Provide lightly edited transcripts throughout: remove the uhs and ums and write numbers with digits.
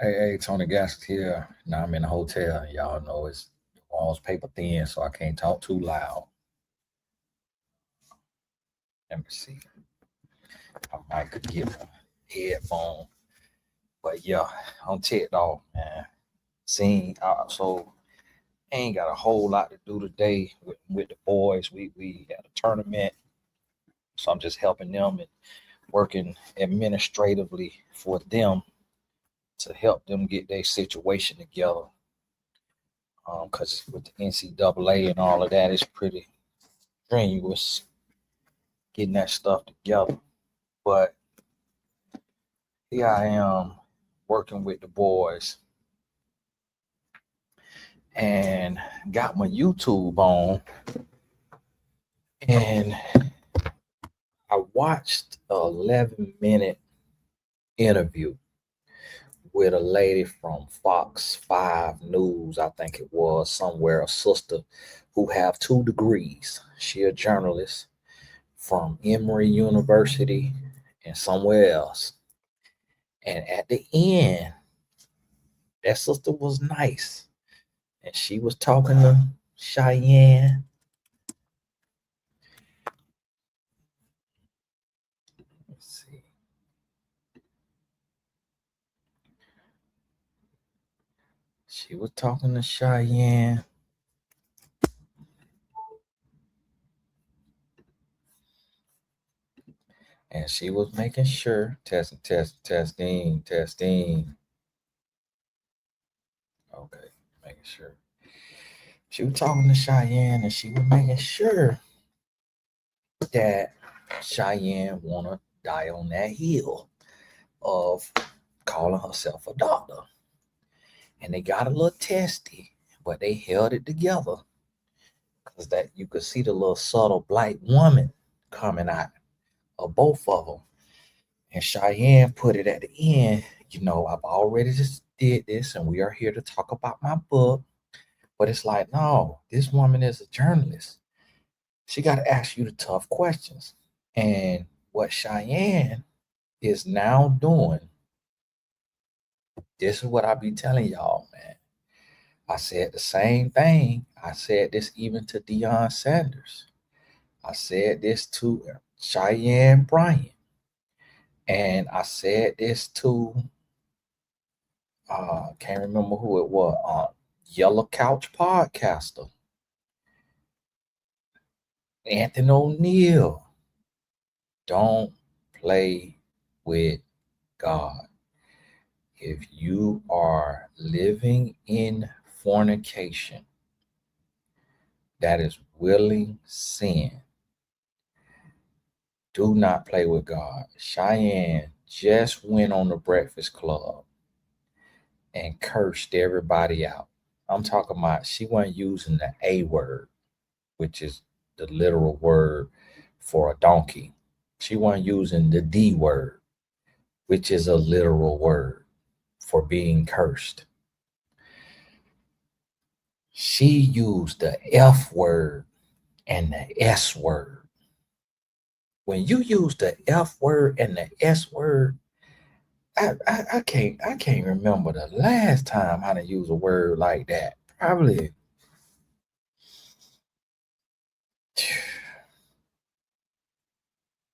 Hey, Tony Gaskett here. Now I'm in a hotel. Y'all know it's the walls paper thin, so I can't talk too loud. Let me see. I might could get a headphone. But yeah, I'm ticked off, man. So ain't got a whole lot to do today with the boys. We had a tournament, so I'm just helping them and working administratively for them to help them get their situation together. Because with the NCAA and all of that, it's pretty strenuous getting that stuff together. But here I am working with the boys and got my YouTube on, and I watched a 11-minute interview with a lady from Fox 5 News, I think it was, somewhere, a sister who have 2 degrees. She a journalist from Emory University and somewhere else. And at the end, that sister was nice. And she was talking to Cheyenne. Let's see. She was talking to Cheyenne. And she was making sure, testing. Okay, making sure. She was talking to Cheyenne, and she was making sure that Cheyenne wanna die on that hill of calling herself a doctor. And they got a little testy, but they held it together because that you could see the little subtle black woman coming out of both of them. And Cheyenne put it at the end, I've already just did this, and we are here to talk about my book. But it's like, no, this woman is a journalist. She got to ask you the tough questions. And what Cheyenne is now doing, this is what I be telling y'all, man. I said the same thing. I said this even to Deion Sanders. I said this to Cheyenne Bryant. And I said this to, can't remember who it was, Yellow Couch Podcaster, Anthony O'Neill. Don't play with God. If you are living in fornication, that is willing sin. Do not play with God. Cheyenne just went on the Breakfast Club and cursed everybody out. I'm talking about she wasn't using the A word, which is the literal word for a donkey. She wasn't using the D word, which is a literal word for being cursed. She used the F word and the S word. When you use the F word and the S word, I can't remember the last time I done used a word like that. Probably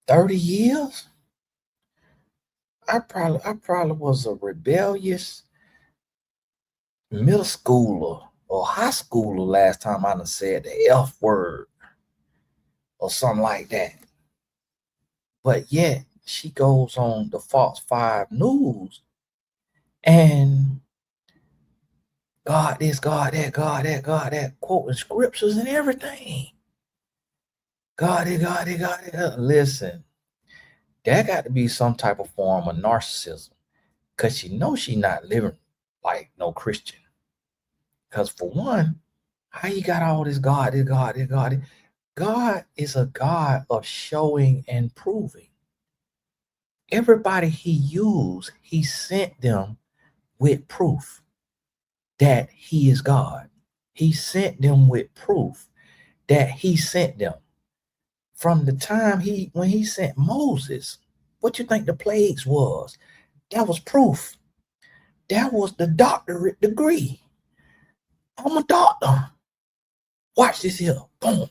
30 years. I probably was a rebellious middle schooler or high schooler last time I done said the F word or something like that. But yet she goes on the Fox 5 News and God this, God that, God that, God that, quoting scriptures and everything. God it, God it, God it. Listen, that got to be some type of form of narcissism because she knows she not living like no Christian. Because for one, how you got all this God, this God, this God? God is a God of showing and proving. Everybody he used, he sent them with proof that he is God. He sent them with proof that he sent them. From the time when he sent Moses, what you think the plagues was? That was proof That was the doctorate degree. I'm a doctor. Watch this here. Boom.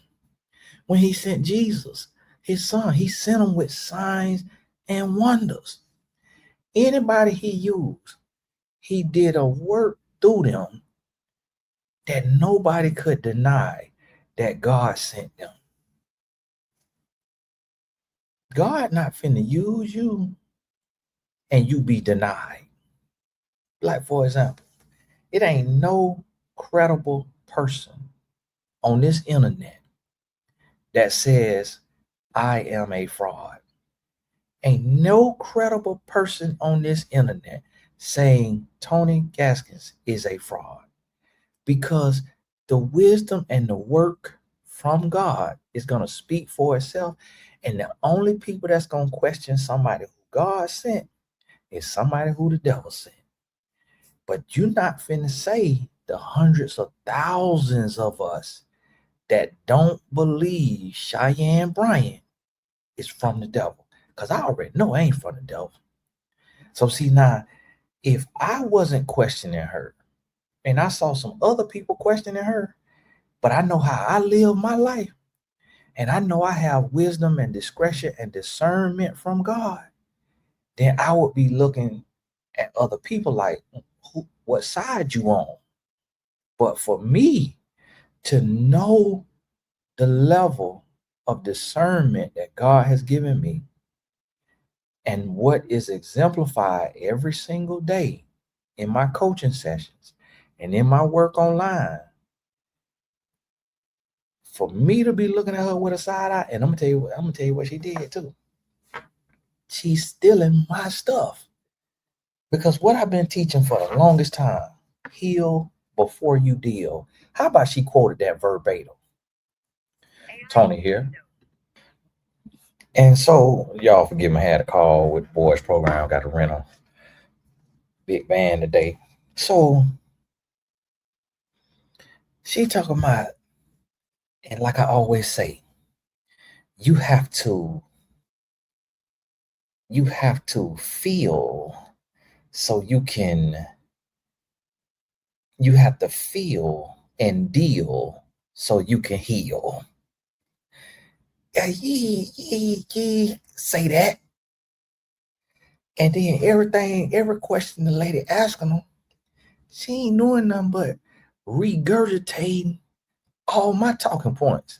When he sent Jesus, his son, he sent him with signs and wonders. Anybody he used, he did a work through them that nobody could deny that God sent them. God not finna use you and you be denied. Like, for example, it ain't no credible person on this internet that says I am a fraud. Ain't no credible person on this internet saying Tony Gaskins is a fraud, because the wisdom and the work from God is going to speak for itself. And the only people that's going to question somebody who God sent is somebody who the devil sent. But you're not finna say the hundreds of thousands of us that don't believe Cheyenne Bryant is from the devil. Because I already know I ain't from the devil. So see, now, if I wasn't questioning her and I saw some other people questioning her, but I know how I live my life, and I know I have wisdom and discretion and discernment from God, then I would be looking at other people like, what side you on? But for me to know the level of discernment that God has given me and what is exemplified every single day in my coaching sessions and in my work online, for me to be looking at her with a side eye, and I'm gonna tell you what she did too. She's stealing my stuff. Because what I've been teaching for the longest time, heal before you deal. How about she quoted that verbatim? Tony here. And so, y'all forgive me, I had a call with the boys program, got to rent a big van today. So, she talking about, and like I always say, you have to feel so you have to feel and deal so you can heal. Yeah, say that. And then every question the lady asking them, she ain't doing nothing but regurgitating all my talking points.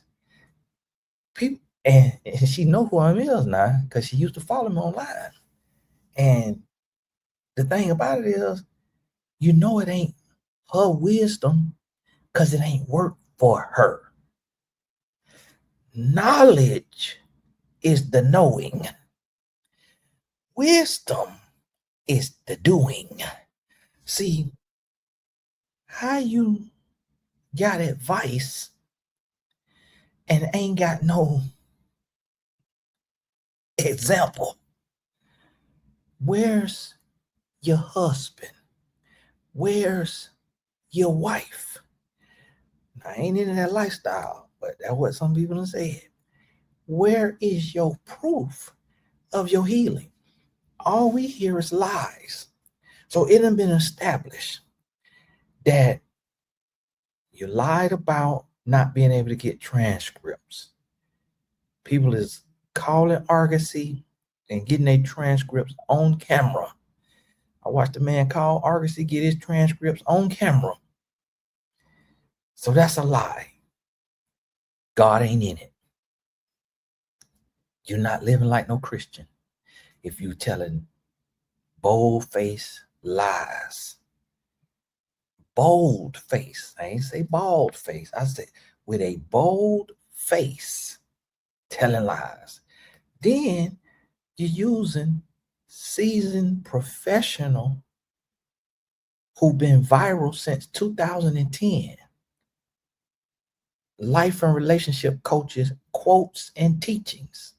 People, and she know who I am now because she used to follow me online. And the thing about it is, it ain't her wisdom because it ain't work for her. Knowledge is the knowing. Wisdom is the doing. See, how you got advice and ain't got no example? Where's your husband? Where's your wife? I ain't into that lifestyle, but that's what some people have said. Where is your proof of your healing? All we hear is lies. So it has been established that you lied about not being able to get transcripts. People is calling Argosy and getting their transcripts on camera. I watched a man call Argosy get his transcripts on camera. So that's a lie. God ain't in it. You're not living like no Christian if you telling bold-faced lies. Bold face. I ain't say bald face. I said with a bold face telling lies. Then you're using seasoned professional who've been viral since 2010. Life and relationship coaches, quotes, and teachings.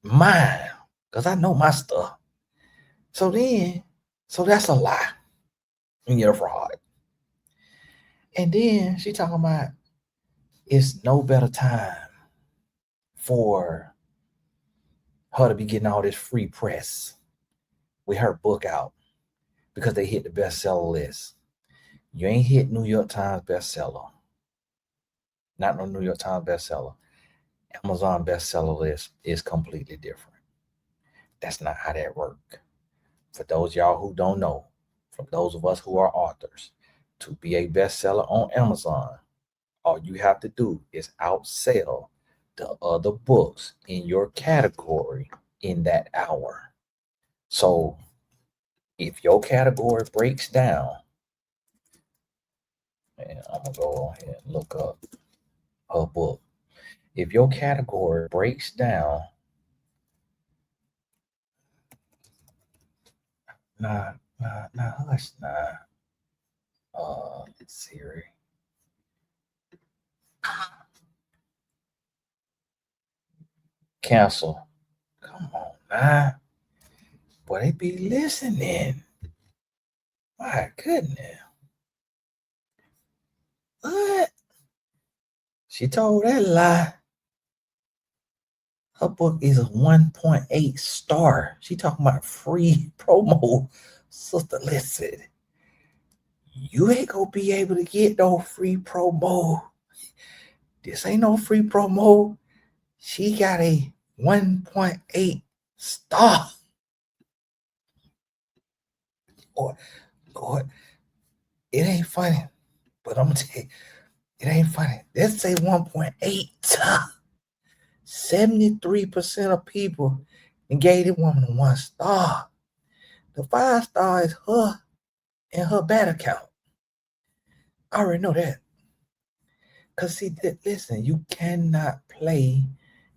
Mine, because I know my stuff. So that's a lie. And you're a fraud. And then she talking about it's no better time for her to be getting all this free press with her book out. because they hit the bestseller list. You ain't hit New York Times bestseller. Not no New York Times bestseller. Amazon bestseller list is completely different. That's not how that works. For those y'all who don't know, from those of us who are authors, to be a bestseller on Amazon, all you have to do is outsell the other books in your category in that hour. So if your category breaks down, and I'm gonna go ahead and look up her book. If your category breaks down, hush, Siri. Cancel. Come on, nah. Boy, they be listening. My goodness. What? She told that lie. Her book is a 1.8 star. She talking about free promo. Sister, listen. You ain't gonna be able to get no free promo. This ain't no free promo. She got a 1.8 star. Lord, it ain't funny. But I'm gonna tell you, it ain't funny. Let's say 1.8. 73% of people gave this woman a 1 star. The 5 star is her and her bad account. I already know that. Because see, listen, you cannot play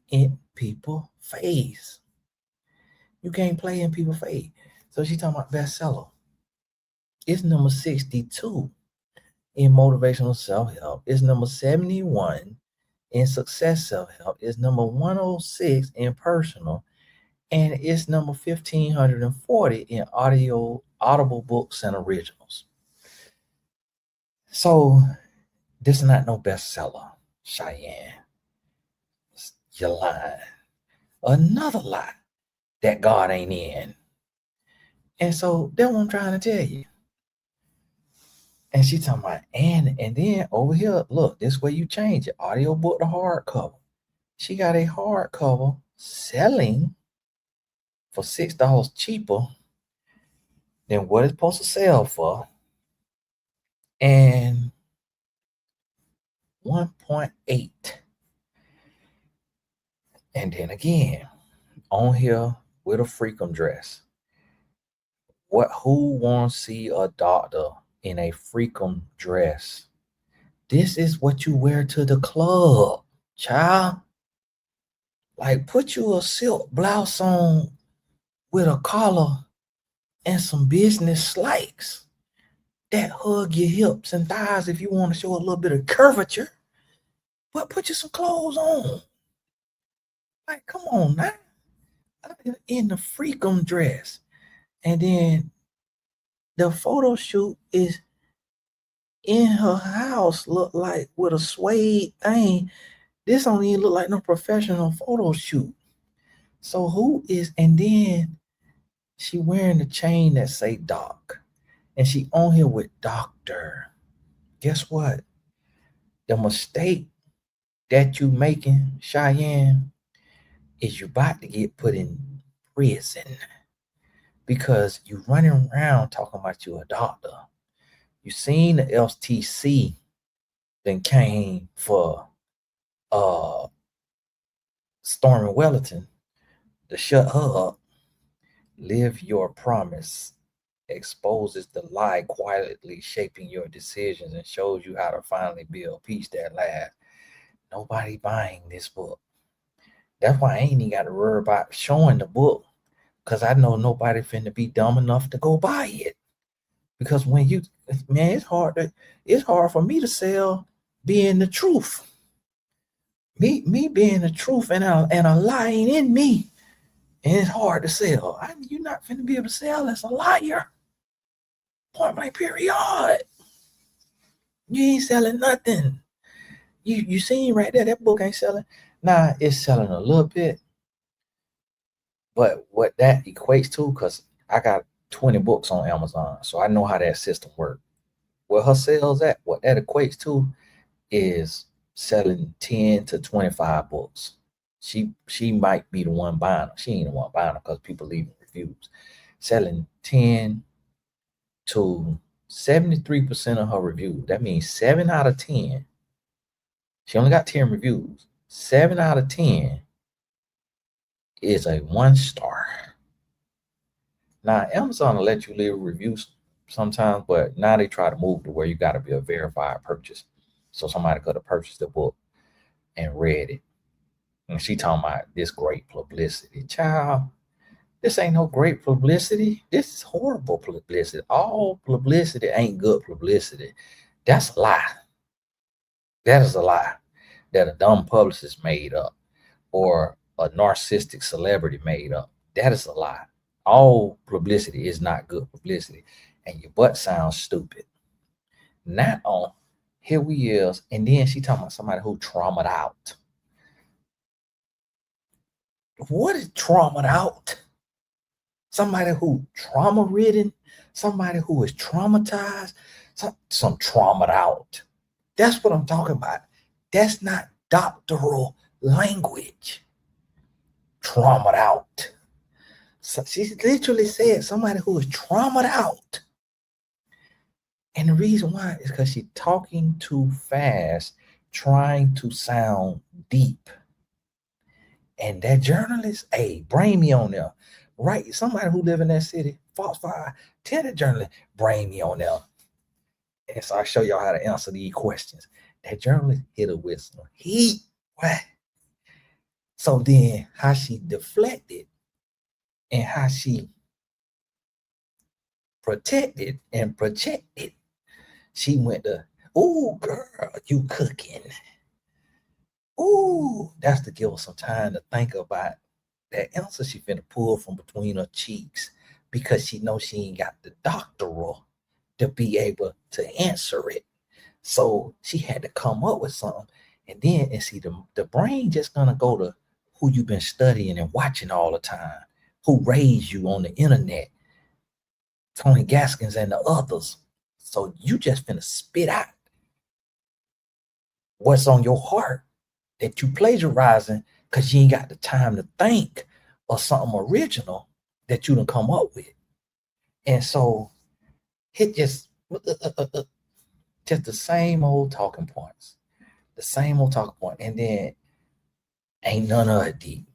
in people's face. You can't play in people's face. So she talking about bestseller. It's number 62 in motivational self-help. It's number 71 in success self-help. It's number 106 in personal. And it's number 1540 in audible books and originals. So this is not no bestseller, Cheyenne. You're lying. Another lie that God ain't in. And so that's what I'm trying to tell you. And she talking about, and then over here, look, this way you change it. Audiobook to hardcover. She got a hardcover selling for $6 cheaper than what it's supposed to sell for. And 1.8. And then again, on here with a freakum dress. Who wants to see a doctor in a freakum dress? This is what you wear to the club, child. Like, put you a silk blouse on with a collar and some business slacks that hug your hips and thighs if you want to show a little bit of curvature. But put you some clothes on. Like, come on now. In the freakum dress. And then the photo shoot is in her house, look like with a suede thing. This don't even look like no professional photo shoot. So who is, and then she wearing the chain that say doc. And she on here with doctor. Guess what? The mistake that you making, Cheyenne, is you about to get put in prison. Because you running around talking about you a doctor. You seen the LTC then came for Stormy Wellington to shut her up. Live your promise exposes the lie quietly shaping your decisions and shows you how to finally build peace that lasts. Nobody buying this book. That's why I ain't even got to worry about showing the book, because I know nobody finna be dumb enough to go buy it. Because when you, man, it's hard for me to sell being the truth. Me being the truth and a lie ain't in me. And it's hard to sell. You're not finna be able to sell as a liar. Point blank period. You ain't selling nothing. You seen right there, that book ain't selling. Nah, it's selling a little bit. But what that equates to, because I got 20 books on Amazon. So I know how that system works. Where her sales at, what that equates to is selling 10 to 25 books. She might be the one buying them. She ain't the one buying them because people leaving reviews. Selling 10 to 73% of her reviews. That means 7 out of 10. She only got 10 reviews. 7 out of 10 is a 1-star. Now, Amazon will let you leave reviews sometimes, but now they try to move to where you got to be a verified purchase. So somebody could have purchased the book and read it. And she talking about this great publicity. Child, this ain't no great publicity. This is horrible publicity. All publicity ain't good publicity. That's a lie. That is a lie that a dumb publicist made up or a narcissistic celebrity made up. That is a lie. All publicity is not good publicity, and your butt sounds stupid. Now, here we is, and then she talking about somebody who traumatized out. What is traumatized out? Somebody who trauma-ridden, somebody who is traumatized, some traumatized out. That's what I'm talking about. That's not doctoral language. Traumatized out. So she literally said somebody who is traumatized out. And the reason why is because she's talking too fast, trying to sound deep. And that journalist, hey, bring me on there. Right? Somebody who live in that city, falsify, tell the journalist, bring me on there. And so I show y'all how to answer these questions. That journalist hit her with some heat. What? So then how she deflected and how she protected and projected. She went to, ooh, girl, you cooking. Ooh, that's to give her some time to think about that answer she finna pull from between her cheeks because she knows she ain't got the doctoral to be able to answer it. So she had to come up with something. And then, and see, the brain just gonna go to who you've been studying and watching all the time, who raised you on the internet, Tony Gaskins and the others. So you just finna spit out what's on your heart that you plagiarizing because you ain't got the time to think of something original that you done come up with. And so it just the same old talking points. The same old talking point. And then ain't none of it deep.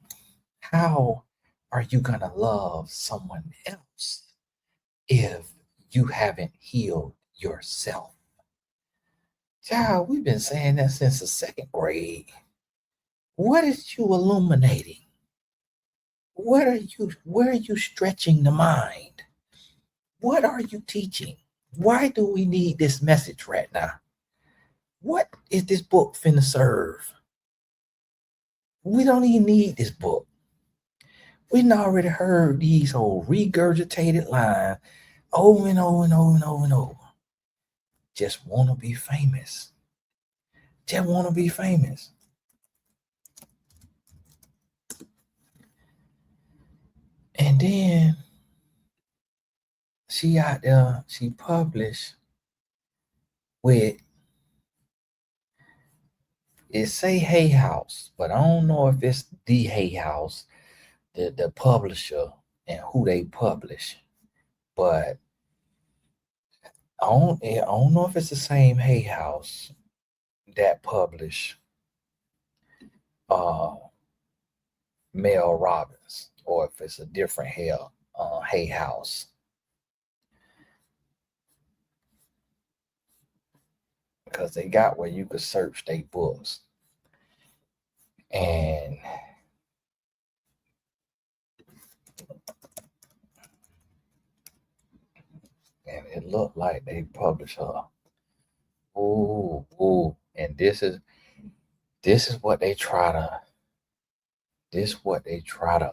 How are you gonna love someone else if you haven't healed yourself? Child, we've been saying that since the 2nd grade. What is you illuminating? Where are you stretching the mind? What are you teaching? Why do we need this message right now? What is this book finna serve? We don't even need this book. We already heard these old regurgitated lines over and over and over and over and over. Just want to be famous. Just want to be famous. And then she out there, she published with, it say Hay House, but I don't know if it's the Hay House, the publisher and who they publish. But I don't know if it's the same Hay House that publish Mel Robbins, or if it's a different Hay House. Because they got where you could search their books. And it looked like they published her. Ooh. And this is what they try to avoid. This is what they try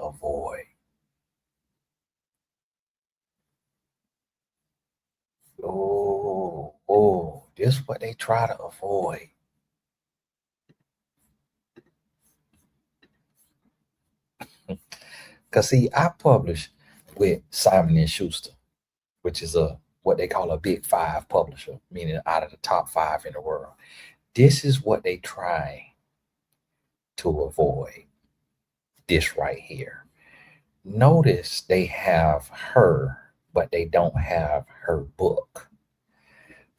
to avoid. Because see, I published with Simon & Schuster. which is what they call a big five publisher, meaning out of the top 5 in the world. This is what they try to avoid. This right here. Notice they have her, but they don't have her book.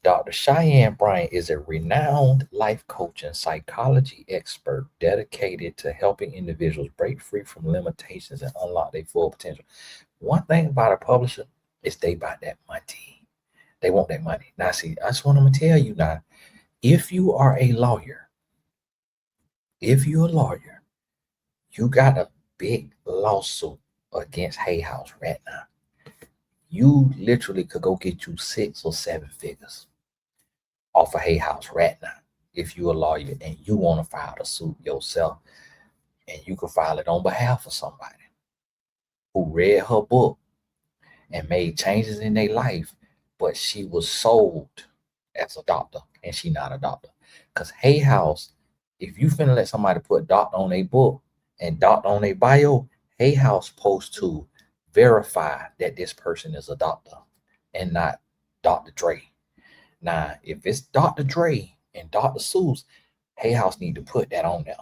Dr. Cheyenne Bryant is a renowned life coach and psychology expert dedicated to helping individuals break free from limitations and unlock their full potential. One thing about a publisher is they buy that money. They want that money. Now, see, I just want to tell you now, if you are a lawyer, you got a big lawsuit against Hay House right now. You literally could go get you 6 or 7 figures off of Hay House right now if you're a lawyer and you want to file a suit yourself, and you can file it on behalf of somebody who read her book and made changes in their life, but she was sold as a doctor and she not a doctor. Because Hay House, if you finna let somebody put doctor on their book and doctor on their bio, Hay House supposed to verify that this person is a doctor and not Dr. Dre. Now, if it's Dr. Dre and Dr. Seuss, Hay House need to put that on there.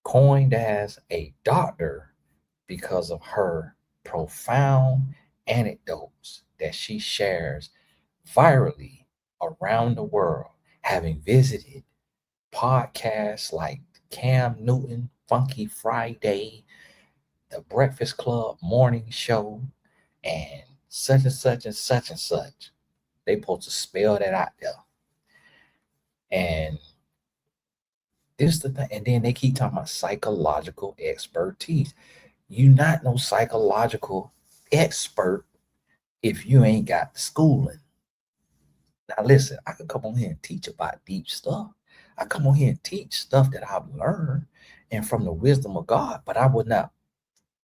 Coined as a doctor because of her profound anecdotes that she shares virally around the world, having visited podcasts like Cam Newton, Funky Friday, The Breakfast Club Morning Show, and such and such and such and such. They supposed to spell that out there. And this is the thing. And then they keep talking about psychological expertise. You're not no psychological expert if you ain't got the schooling. Now listen, I could come on here and teach about deep stuff. I come on here and teach stuff that I've learned and from the wisdom of God, but I would not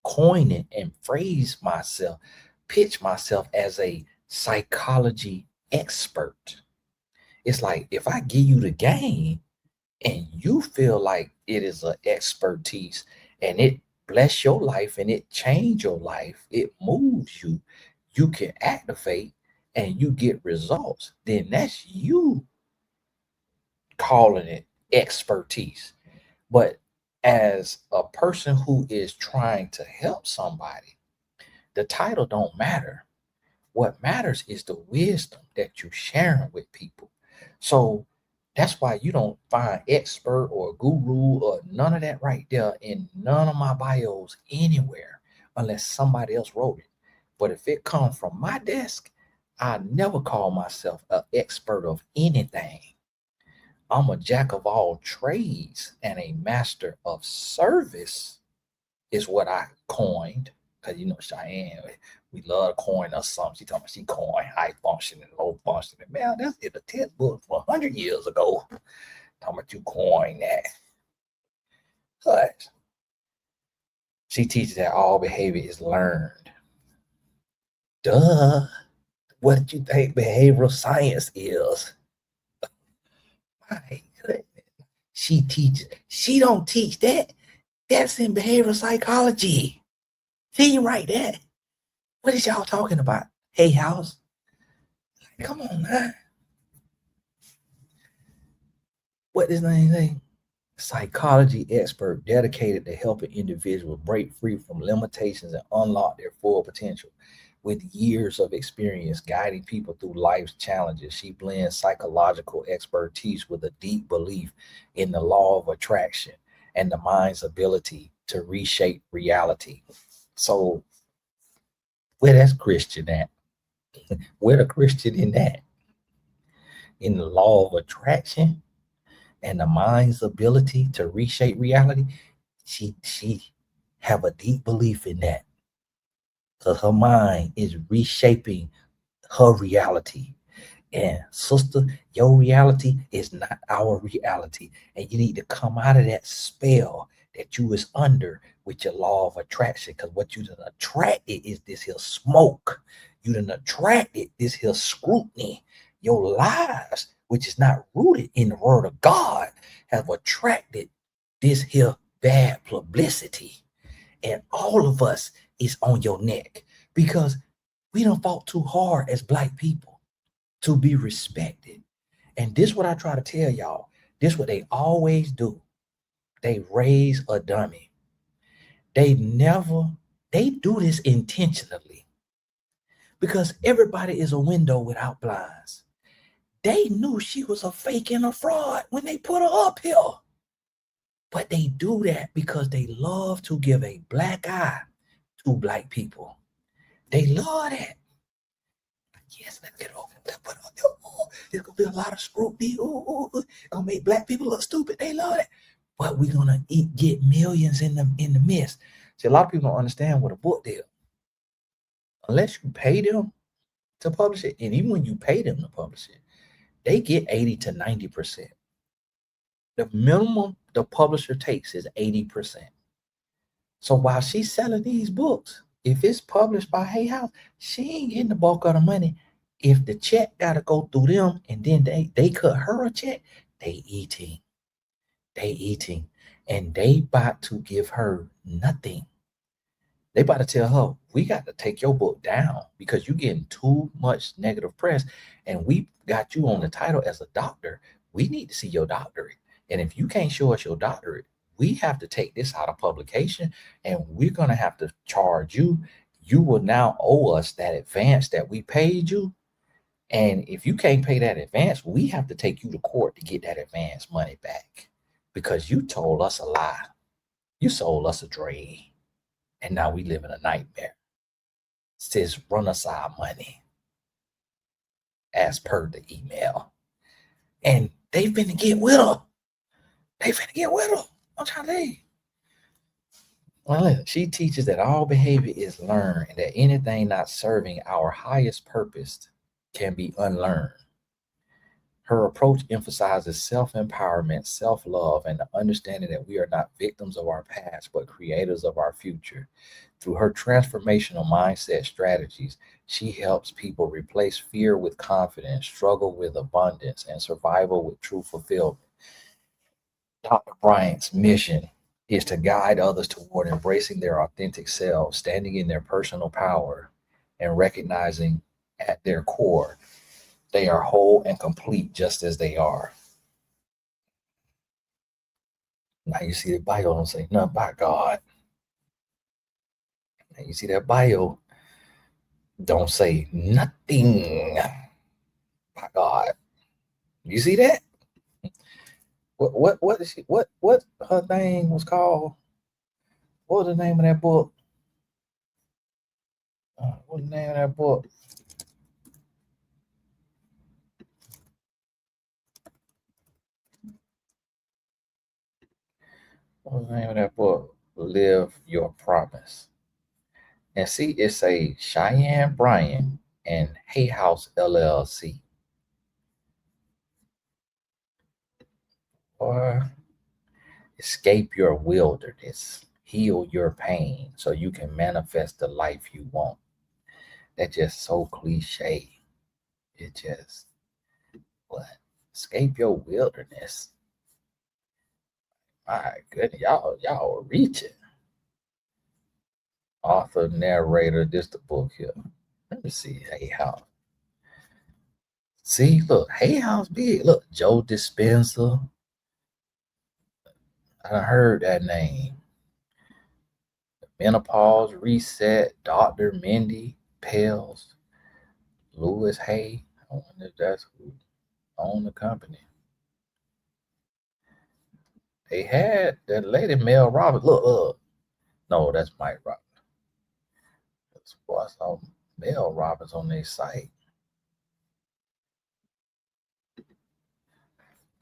coin it and phrase myself, pitch myself as a psychology expert. It's like if I give you the game and you feel like it is an expertise and it bless your life and it change your life, it moves you, you can activate and you get results, then that's you calling it expertise. But as a person who is trying to help somebody, the title don't matter. What matters is the wisdom that you're sharing with people. So that's why you don't find expert or guru or none of that right there in none of my bios anywhere unless somebody else wrote it. But if it comes from my desk, I never call myself an expert of anything. I'm a jack of all trades and a master of service is what I coined. Because you know, Cheyenne, we love to coin or something. She talking about she coined high functioning, low functioning. Man, that's in the textbook for 100 years ago. Talking about you coin that. But she teaches that all behavior is learned. Duh. What do you think behavioral science is? My goodness. She teaches. She don't teach that. That's in behavioral psychology. See right there. What is y'all talking about? Hay House? Come on, man. What this name say? Psychology expert dedicated to helping individuals break free from limitations and unlock their full potential. With years of experience guiding people through life's challenges, she blends psychological expertise with a deep belief in the law of attraction and the mind's ability to reshape reality. So, where that's Christian at? Where the Christian in that? In the law of attraction and the mind's ability to reshape reality? She have a deep belief in that. Because her mind is reshaping her reality. And sister, your reality is not our reality. And you need to come out of that spell that you is under with your law of attraction. Because what you done attracted is this here smoke. You done attracted this here scrutiny. Your lives, which is not rooted in the word of God, have attracted this here bad publicity. And all of us is on your neck because We done fought too hard as Black people to be respected. And this what I try to tell y'all. This what they always do. They raise a dummy. They do this intentionally because everybody is a window without blinds. They knew she was a fake and a fraud when they put her up here. But they do that because they love to give a black eye to Black people. They love that. Yes, let's get over. There's gonna be a lot of scrutiny. Gonna make Black people look stupid. They love it. But we're gonna get millions in the midst. See, a lot of people don't understand what a book deal. Unless you pay them to publish it, and even when you pay them to publish it, they get 80 to 90%. The minimum the publisher takes is 80%. So while she's selling these books, if it's published by Hay House, she ain't getting the bulk of the money. If the check gotta go through them and then they cut her a check, they eating. And they about to give her nothing. They about to tell her, we got to take your book down because you're getting too much negative press, and we got you on the title as a doctor. We need to see your doctorate. And if you can't show us your doctorate, we have to take this out of publication, and we're going to have to charge you. You will now owe us that advance that we paid you. And if you can't pay that advance, we have to take you to court to get that advance money back because you told us a lie. You sold us a dream. And now we live in a nightmare. It says run us our money as per the email. And they finna get with her. I'm trying to tell you. Well, she teaches that all behavior is learned and that anything not serving our highest purpose can be unlearned. Her approach emphasizes self-empowerment, self-love, and the understanding that we are not victims of our past, but creators of our future. Through her transformational mindset strategies, she helps people replace fear with confidence, struggle with abundance, and survival with true fulfillment. Dr. Bryant's mission is to guide others toward embracing their authentic selves, standing in their personal power, and recognizing at their core they are whole and complete just as they are. Now you see the bio don't say nothing about God. Now you see that bio don't say nothing about God. You see that? What is she, what her thing was called? What was the name of that book? What's the name of that book? What's the name of that book? Live Your Promise. And see, it's a Cheyenne Bryant and Hay House LLC. Or escape your wilderness, heal your pain so you can manifest the life you want. That's just so cliche. It just, what? Escape your wilderness. My goodness, y'all are reaching. Author, narrator, this the book here. Let me see. Hay House. See, look, Hay House big. Look, Joe Dispenza. I heard that name. Menopause Reset, Dr. Mindy Pales, Louis Hay. I wonder if that's who owned the company. They had that lady Mel Robbins. Look, no, that's Mike Robbins. That's why I saw Mel Robbins on their site.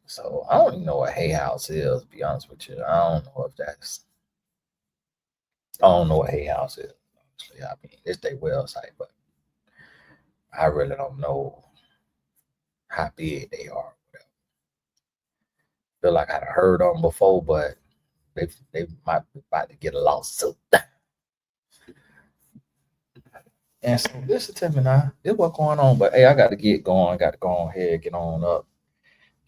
So I don't even know what Hay House is, to be honest with you. I don't know what Hay House is. Honestly, I mean, it's their website, but I really don't know how big they are. Feel like I'd heard of them before, but they might be about to get a lawsuit. And so listen to me now. This what's going on. But hey, I got to get going. I got to go on ahead, get on up,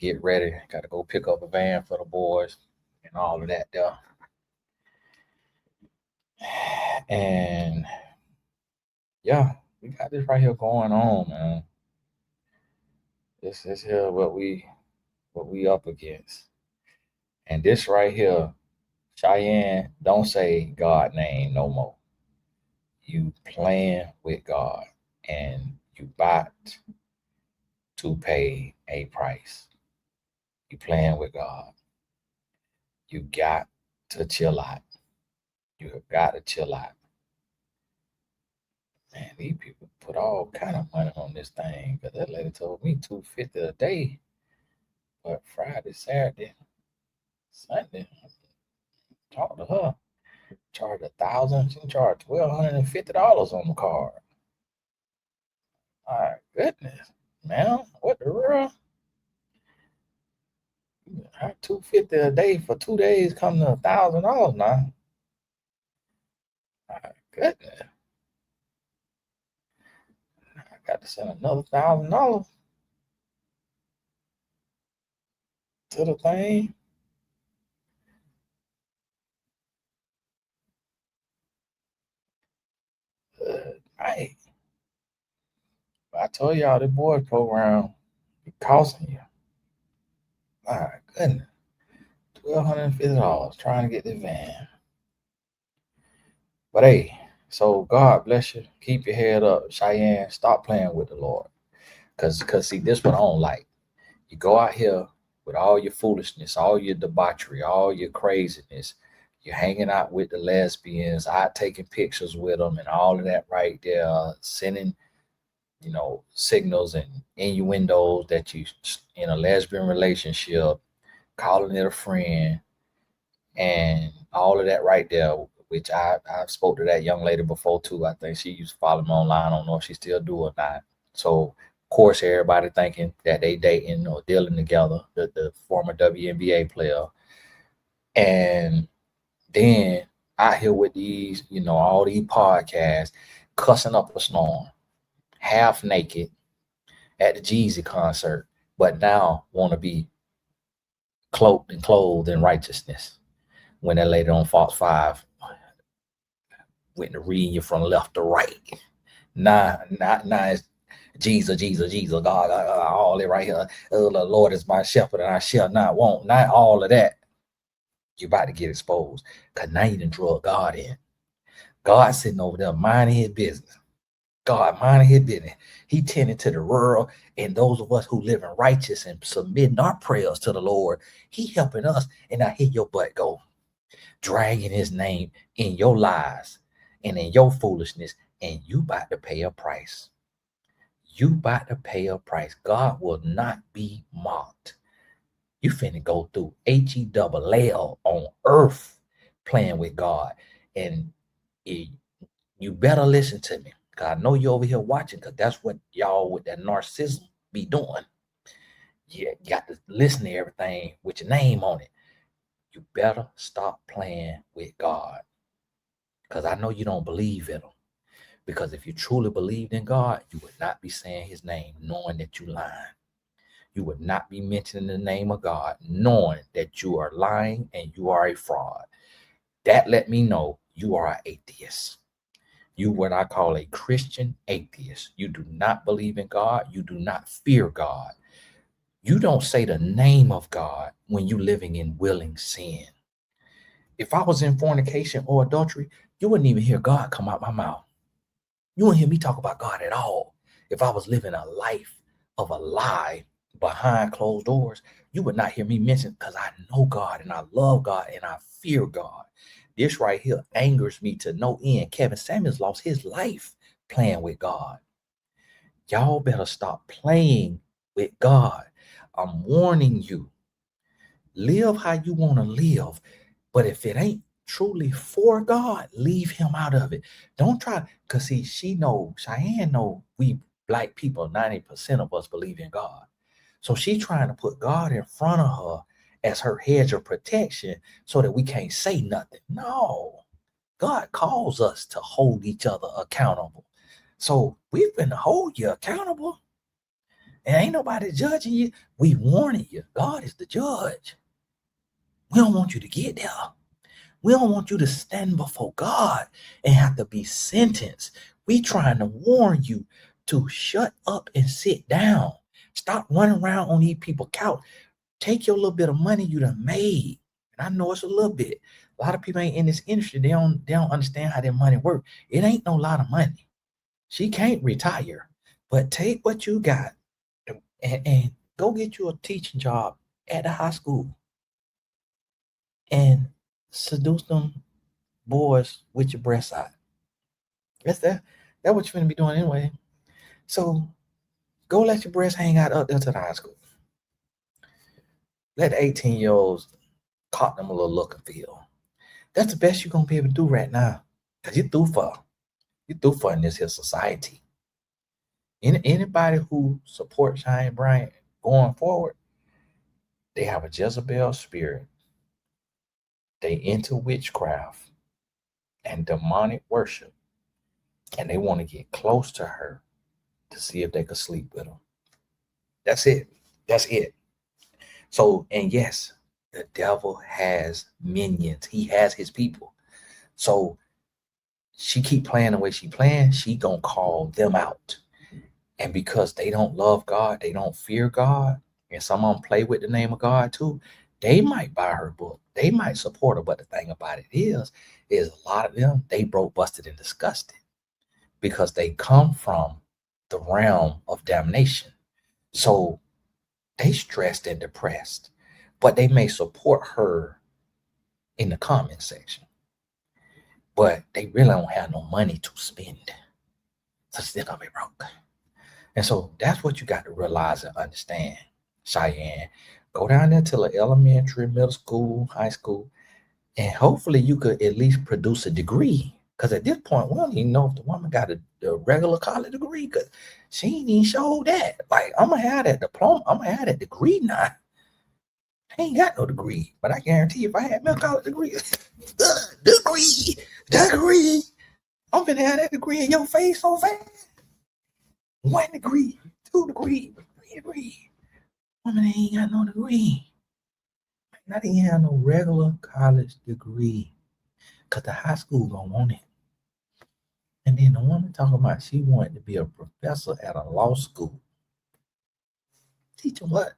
get ready. Got to go pick up a van for the boys and all of that there. And yeah, We got this right here going on, man. This is here what we up against. And this right here, Cheyenne, don't say God name no more. You playing with God and you about to pay a price. You playing with God. You got to chill out. You have got to chill out. Man, these people put all kind of money on this thing. Cause that lady told me $250 a day. But Friday, Saturday, Sunday, talk to her. Charge 1,000. She charged $1,250 on the card. My goodness, man, what the world? How $250 a day for 2 days come to $1,000 now? My goodness, I got to send another $1,000 to the thing. Right. I told y'all the board program be costing you. My goodness. $1,250 trying to get the van. But hey, so God bless you. Keep your head up. Cheyenne, stop playing with the Lord. Cause see, this what I don't like. You go out here with all your foolishness, all your debauchery, all your craziness. You're hanging out with the lesbians, out taking pictures with them and all of that right there, sending signals and innuendos that you in a lesbian relationship, calling it a friend, and all of that right there. Which I spoke to that young lady before too. I think she used to follow me online. I don't know if she still do or not. So of course everybody thinking that they dating or dealing together. The former WNBA player, and then out here with these all these podcasts, cussing up a storm, half naked at the Jeezy concert, but now want to be cloaked and clothed in righteousness. When that lady on Fox 5 went to reading you from left to right. Nah, it's Jesus, Jesus, Jesus, God, all that right here. Oh, the Lord is my shepherd, and I shall not want. Not all of that. You're about to get exposed. Because now you done drug God in. God sitting over there minding his business. God minding his business. He tending to the world, and those of us who live in righteous and submitting our prayers to the Lord, he helping us, and now here your butt go. Dragging his name in your lies and in your foolishness, and you about to pay a price. You about to pay a price. God will not be mocked. You finna go through HELL on earth playing with God. And you better listen to me. Because I know you're over here watching, because that's what y'all with that narcissism be doing. You got to listen to everything with your name on it. You better stop playing with God. Because I know you don't believe in him. Because if you truly believed in God, you would not be saying his name knowing that you lying. You would not be mentioning the name of God knowing that you are lying and you are a fraud. That let me know you are an atheist. You what I call a Christian atheist. You do not believe in God. You do not fear God. You don't say the name of God when you're living in willing sin. If I was in fornication or adultery, you wouldn't even hear God come out my mouth. You wouldn't hear me talk about God at all. If I was living a life of a lie behind closed doors, you would not hear me mention, because I know God and I love God and I fear God. This right here angers me to no end. Kevin Samuels lost his life playing with God. Y'all better stop playing with God. I'm warning you. Live how you want to live. But if it ain't truly for God, leave him out of it. Don't try, because see, Cheyenne know we black people, 90% of us believe in God. So she's trying to put God in front of her as her hedge of protection so that we can't say nothing. No, God calls us to hold each other accountable. So we've been to hold you accountable. And ain't nobody judging you. We warning you. God is the judge. We don't want you to get there. We don't want you to stand before God and have to be sentenced. We trying to warn you to shut up and sit down. Stop running around on these people's couch. Take your little bit of money you done made. And I know it's a little bit. A lot of people ain't in this industry. They don't understand how their money works. It ain't no lot of money. She can't retire. But take what you got and go get you a teaching job at the high school. And seduce them boys with your breasts out. That's what you're going to be doing anyway. So go let your breasts hang out up there to the high school. Let the 18-year-olds caught them a little look and feel. That's the best you're going to be able to do right now. Because you're through for in this here society. Anybody who supports Cheyenne Bryant going forward, they have a Jezebel spirit. They into witchcraft and demonic worship. And they want to get close to her to see if they could sleep with her. That's it. So, and yes, the devil has minions. He has his people. So she keep playing the way she playing, she gonna call them out. And because they don't love God, they don't fear God, and some of them play with the name of God too, they might buy her book. They might support her. But the thing about it is a lot of them, they broke, busted, and disgusted because they come from the realm of damnation. So they stressed and depressed, but they may support her in the comment section. But they really don't have no money to spend. So they're gonna be broke. And so that's what you got to realize and understand, Cheyenne. Go down there to the elementary, middle school, high school, and hopefully you could at least produce a degree. Because at this point, we don't even know if the woman got a regular college degree, because she ain't even showed that. Like, I'm going to have that diploma. I'm going to have that degree now. I ain't got no degree, but I guarantee if I had my college degree, degree, I'm going to have that degree in your face so fast. 1 degree, 2 degree, 3 degree. Woman ain't got no degree. Not even have no regular college degree. Because the high school gonna want it. And then the woman talking about she wanted to be a professor at a law school. Teaching what?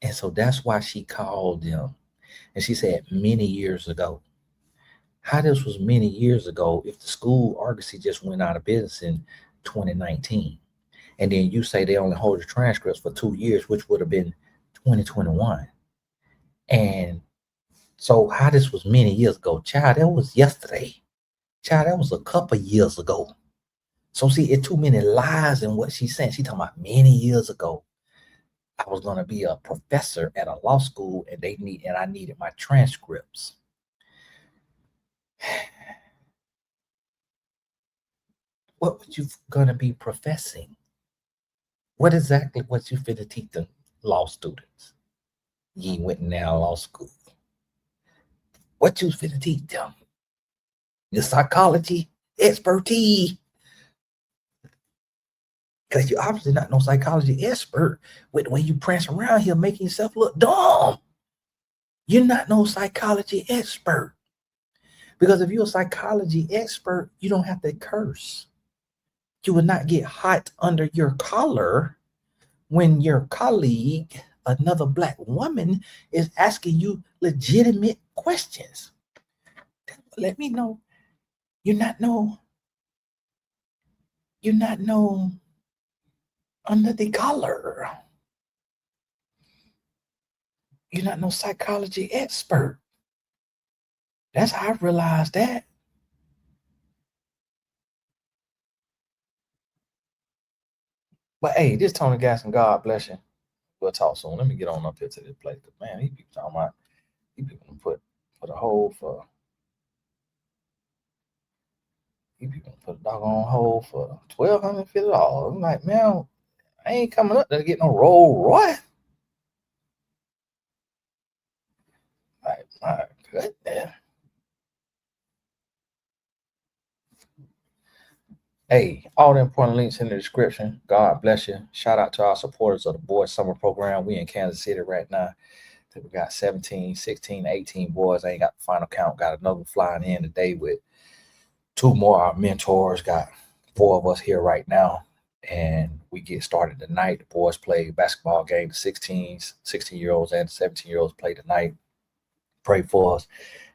And so that's why she called them. And she said many years ago. How this was many years ago if the school Argosy just went out of business in 2019. And then you say they only hold the transcripts for 2 years, which would have been 2021. And so how this was many years ago, child, that was yesterday. Child, that was a couple years ago. So see, it's too many lies in what she's saying. She talking about many years ago. I was going to be a professor at a law school and I needed my transcripts. What were you going to be professing? What exactly was you finna teach the law students? You went now law school. What you finna teach them? Your psychology expertise. Because you're obviously not no psychology expert with the way you prance around here making yourself look dumb. You're not no psychology expert. Because if you're a psychology expert, you don't have to curse. You would not get hot under your collar when your colleague, another Black woman, is asking you legitimate questions. Let me know you're not under the collar. You're not no psychology expert. That's how I realized that. But hey, this Tony Gasson, God bless you. We'll talk soon. Let me get on up here to this place. Man, these people talking about, these people put a hold for, these people put a doggone hold for $1,250. I'm like, man, I ain't coming up there to get no Rolls Royce. Like, my goodness. Hey, all the important links in the description. God bless you. Shout out to our supporters of the Boys Summer Program. We in Kansas City right now. We got 17, 16, 18 boys. I ain't got the final count. Got another flying in today with two more our mentors. Got 4 of us here right now, and we get started tonight. The boys play basketball game. The 16-year-olds and 17-year-olds play tonight. Pray for us.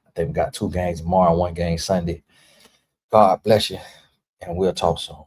I think we got 2 games tomorrow, 1 game Sunday. God bless you, and we'll talk soon.